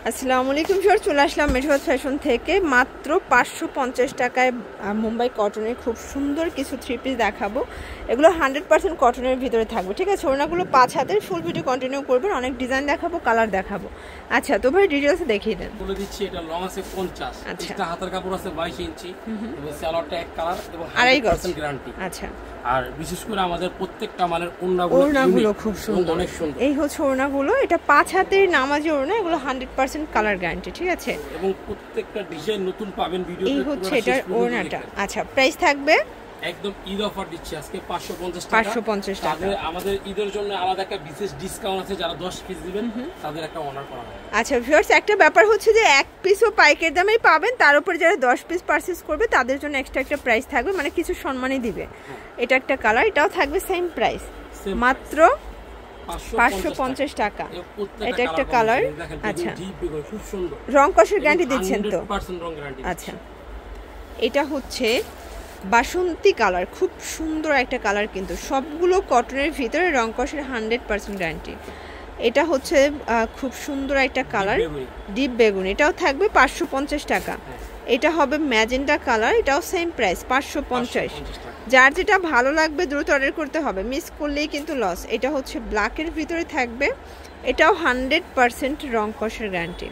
আসসালামু আলাইকুম স্যার, চলে আসলাম মেঠোয়াত ফ্যাশন থেকে। মাত্র 550 টাকায় মুম্বাই কটনের খুব সুন্দর কিছু থ্রি পিস দেখাবো। এগুলো 100% কটনের ভিতরে থাকবে, ঠিক আছে। ওড়নাগুলো 5 হাতের, ফুল ভিডিও কন্টিনিউ করবেন। অনেক ডিজাইন দেখাবো, কালার দেখাবো। আচ্ছা, তো ভাই ডিটেইলস দেখিয়ে দেন। বলে দিচ্ছি, এটা লং আছে 50, আচ্ছা, এটা হাতের কাপড় আছে 22 ইঞ্চি এবং সালোয়ারটা এক কালার এবং 1.5 গ্যারান্টি। আচ্ছা, আর বিশেষ করে আমাদের প্রত্যেকটা মালের ওড়নাগুলো খুব সুন্দর, অনেক সুন্দর। এই হচ্ছে ওড়নাগুলো, এটা 5 হাতের নামাজি ওড়না। এগুলো 100% কালার গ্যারান্টি, ঠিক আছে। এবং প্রত্যেকটা ডিজাইন নতুন পাবেন ভিডিওতে। এই হচ্ছে এটার ওড়নাটা। আচ্ছা, প্রাইস থাকবে একদম ঈদ অফার দিচ্ছি আজকে 550 টাকা। 550 টাকা। আমাদের ঈদের জন্য আলাদা একটা বিশেষ ডিসকাউন্ট আছে, যারা 10 পিস দিবেন তাদের একটা অনার করা হবে। আচ্ছা ভিউয়ার্স, একটা ব্যাপার হচ্ছে যে এক পিসও পাইকারি দামেই পাবেন, তার উপরে যারা 10 পিস পারচেজ করবে তাদের জন্য এক্সট্রা একটা প্রাইস থাকবে, মানে কিছু সম্মানই দিবে। এটা একটা কালার, এটাও থাকবে সেম প্রাইস, মাত্র 550 টাকা। এটা একটা কালার। আচ্ছা, খুব সুন্দর, রং কষের গ্যারান্টি দিচ্ছেন তো? 100% রং গ্যারান্টি। আচ্ছা, এটা হচ্ছে বাসন্তী কালার, খুব সুন্দর একটা কালার, কিন্তু সবগুলো কটনের ভিতরে রং কষের 100% গ্যারান্টি। এটা হচ্ছে খুব সুন্দর একটা কালার, ডিপ বেগুনি। এটাও থাকবে 550 টাকা। এটা হবে ম্যাজেন্টা কালার, এটাও সেম প্রাইস 550। যার যেটা ভালো লাগবে দ্রুত অর্ডার করতে হবে, মিস করলেই কিন্তু লস। এটা হচ্ছে ব্ল্যাকের ভিতরে থাকবে, এটাও 100% রং কষের গ্যারান্টি।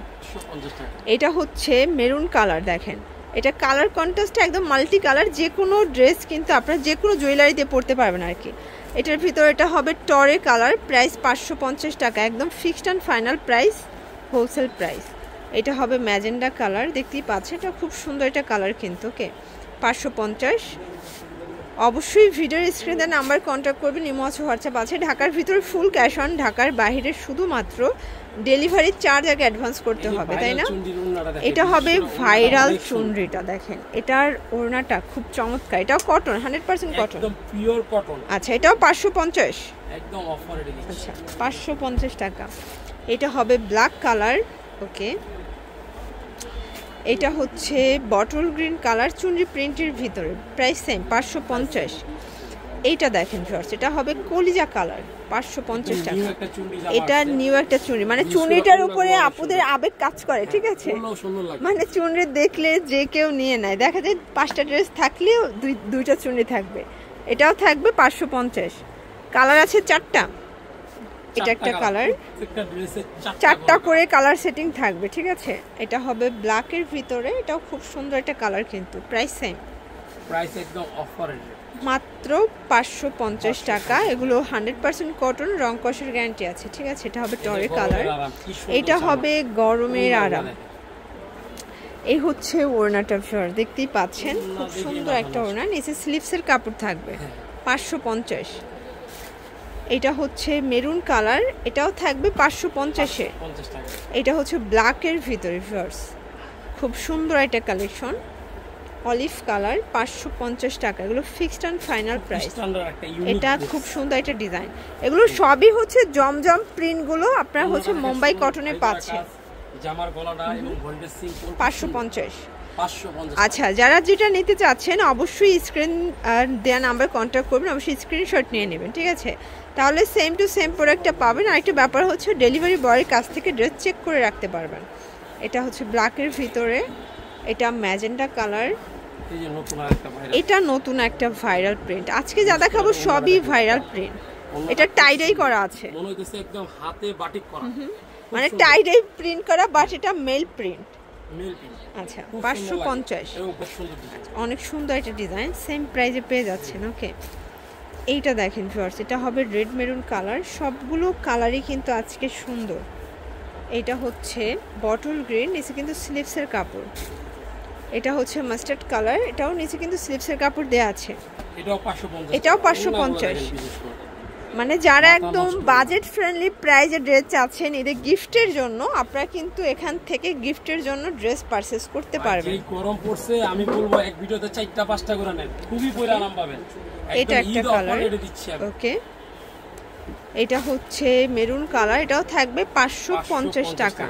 এটা হচ্ছে মেরুন কালার, দেখেন এটা কালার কন্ট্রাস্টটা একদম মাল্টি কালার। যে কোনো ড্রেস কিন্তু আপনারা যে কোনো জুয়েলারিতে পরতে পারবেন আর কি। এটার ভিতরে এটা হবে টরে কালার, প্রাইস 550 টাকা, একদম fixed and final price, wholesale price. এটা হবে ম্যাজেন্ডা কালার, দেখতেই পাচ্ছেন এটা খুব সুন্দর একটা কালার কিন্তু। ওকে, 550। অবশ্যই ভিডিওর স্ক্রিনে নাম্বার কন্ট্যাক্ট করবেন, ইমো আছে, হোয়াটসঅ্যাপ আছে। ঢাকার ভিতরে ফুল ক্যাশ অন, ঢাকার বাইরে শুধুমাত্র ডেলিভারি চার্জ আগে অ্যাডভান্স করতে হবে, তাই না? এটা হবে ভাইরাল চুনরিটা, দেখেন এটার ওড়নাটা খুব চমৎকার। এটাও কটন, 100% কটন, একদম পিওর কটন। আচ্ছা, এটাও 550, একদম অফারে দিচ্ছি। আচ্ছা 550 টাকা। এটা হবে ব্ল্যাক কালার। ওকে, এটা হচ্ছে বটল গ্রিন কালার, চুনরি প্রিন্টের ভিতরে, প্রাইস সেম 550। এইটা দেখেন ভিউয়ার্স, এটা হবে কলিজা কালার, 550 টাকা। এটা নিউ একটা চুনরি, মানে চুনরিটার উপরে আপুদের আবেগ কাজ করে, ঠিক আছে। মানে চুনরি দেখলে যে কেউ নিয়ে নেয়, দেখা যায় 5টা ড্রেস থাকলেও দুইটা চুনরি থাকবে। এটাও থাকবে 550। কালার আছে 4টা, এটা একটা কালার, 4টা করে কালার সেটিং থাকবে, ঠিক আছে। এটা হবে ব্ল্যাকের ভিতরে, এটাও খুব সুন্দর একটা কালার কিন্তু, প্রাইস সেম, প্রাইস একদম অফারে মাত্র 550 টাকা। এগুলো 100% কটন, রং কষের গ্যারান্টি আছে, ঠিক আছে। এটা হবে টরে কালার, এটা হবে গরমের আরাম। এই হচ্ছে ওড়নাটা, দেখতেই পাচ্ছেন খুব সুন্দর একটা ওড়না, নিচে স্লিভসের কাপড় থাকবে, 550। এটা হচ্ছে মেরুন কালার, এটাও থাকবে 550-এ। এটা হচ্ছে ব্ল্যাকের ভিতরে ভিউয়ার্স, খুব সুন্দর একটা কালেকশন, অলিভ কালার, 550 টাকা। এগুলো ফিক্সড অ্যান্ড ফাইনাল প্রাইস। এটা খুব সুন্দর একটা ডিজাইন। এগুলো সবই হচ্ছে জমজম প্রিন্টগুলো আপনারা হচ্ছে মুম্বাই কটনে পাচ্ছেন, জামার গলাটা এবং ভলভেট সিম্পল, 550। 550। আচ্ছা, যারা যেটা নিতে চাচ্ছেন অবশ্যই স্ক্রিন দেওয়া নাম্বার কন্ট্যাক্ট করবেন, অবশ্যই স্ক্রিনশট নিয়ে নেবেন, ঠিক আছে। তাহলে সেম টু সেম প্রোডাক্টটা পাবেন। আর একটা ব্যাপার হচ্ছে ডেলিভারি বয়ের কাছ থেকে ড্রেস চেক করে রাখতে পারবেন। এটা হচ্ছে ব্ল্যাকের ভিতরে, এটা ম্যাজেন্টা কালার, এটা নতুন একটা ভাইরাল প্রিন্ট। আজকে যা দেখাবো সবই ভাইরাল প্রিন্ট। এটা টাইডাই করা আছে, মনে হচ্ছে একদম হাতে বাটিক করা, মানে টাইডাই প্রিন্ট করা, বাট এটা মেল প্রিন্ট। আচ্ছা, 550। অনেক সুন্দর একটা ডিজাইন, সেম প্রাইসে পেয়ে যাচ্ছেন। ওকে, এইটা দেখেন ভিউয়ার্স, এটা হবে রেড মেরুন কালার। সবগুলো কালারই কিন্তু আজকে সুন্দর। এটা হচ্ছে বটল গ্রিন, নিচে কিন্তু স্লিভসের কাপড়। এটা হচ্ছে মাস্টার্ড কালার, এটাও নিচে কিন্তু স্লিভসের কাপড় দেয়া আছে, এটাও 550। মানে যারা একদম বাজেট ফ্রেন্ডলি প্রাইজে ড্রেস চাচ্ছেন এদের গিফটের জন্য, আপনারা কিন্তু এখান থেকে গিফটের জন্য ড্রেস পারচেজ করতে পারবেন। গরম পড়ছে, আমি বলবো এক ভিডিওতে 4টা-5টা করে নেন, খুবই পরে আরাম পাবেন। এটা একটা কালার। ওকে, এটা হচ্ছে মেরুন কালার, এটাও থাকবে 550 টাকা।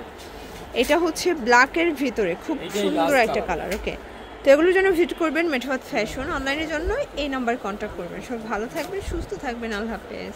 এটা হচ্ছে ব্ল্যাকের ভিতরে, খুব সুন্দর একটা কালার। ওকে, তো এগুলোর জন্য ভিজিট করবেন মেঠোয়াত ফ্যাশন। অনলাইনের জন্য এই নাম্বার কন্ট্যাক্ট করবেন। সব ভালো থাকবেন, সুস্থ থাকবেন, আল্লাহ হাফেজ।